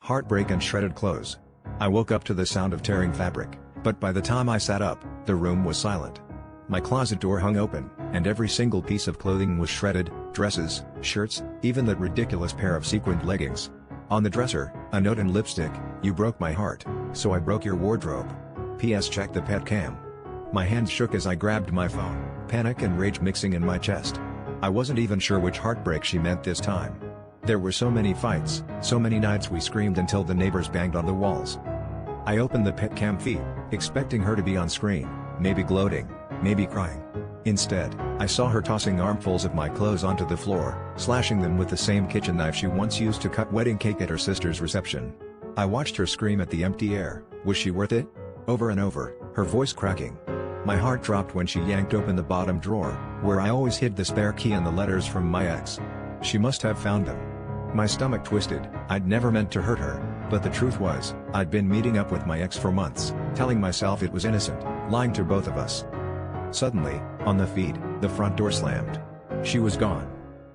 heartbreak and shredded clothes. I woke up to the sound of tearing fabric, but by the time I sat up, the room was silent. My closet door hung open, and every single piece of clothing was shredded: dresses, shirts, even that ridiculous pair of sequined leggings. On the dresser, a note and lipstick: "You broke my heart, so I broke your wardrobe. P.S. Check the pet cam." My hands shook as I grabbed my phone, panic and rage mixing in my chest. I wasn't even sure which heartbreak she meant this time. There were so many fights, so many nights we screamed until the neighbors banged on the walls. I opened the pet cam feed, expecting her to be on screen, maybe gloating, maybe crying. Instead, I saw her tossing armfuls of my clothes onto the floor, slashing them with the same kitchen knife she once used to cut wedding cake at her sister's reception. I watched her scream at the empty air, "Was she worth it?" over and over, her voice cracking. My heart dropped when she yanked open the bottom drawer, where I always hid the spare key and the letters from my ex. She must have found them. My stomach twisted. I'd never meant to hurt her, but the truth was, I'd been meeting up with my ex for months, telling myself it was innocent, lying to both of us. Suddenly, on the feed, the front door slammed. She was gone.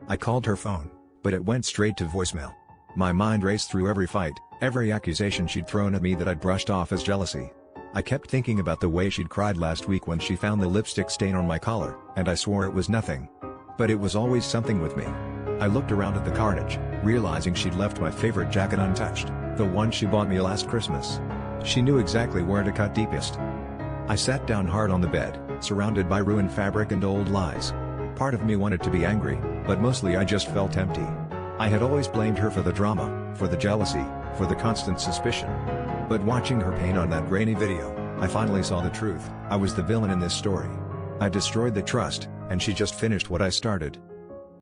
I called her phone, but it went straight to voicemail. My mind raced through every fight, every accusation she'd thrown at me that I'd brushed off as jealousy. I kept thinking about the way she'd cried last week when she found the lipstick stain on my collar, and I swore it was nothing. But it was always something with me. I looked around at the carnage, realizing she'd left my favorite jacket untouched, the one she bought me last Christmas. She knew exactly where to cut deepest. I sat down hard on the bed, surrounded by ruined fabric and old lies. Part of me wanted to be angry, but mostly I just felt empty. I had always blamed her for the drama, for the jealousy, for the constant suspicion. But watching her pain on that grainy video, I finally saw the truth. I was the villain in this story. I destroyed the trust, and she just finished what I started.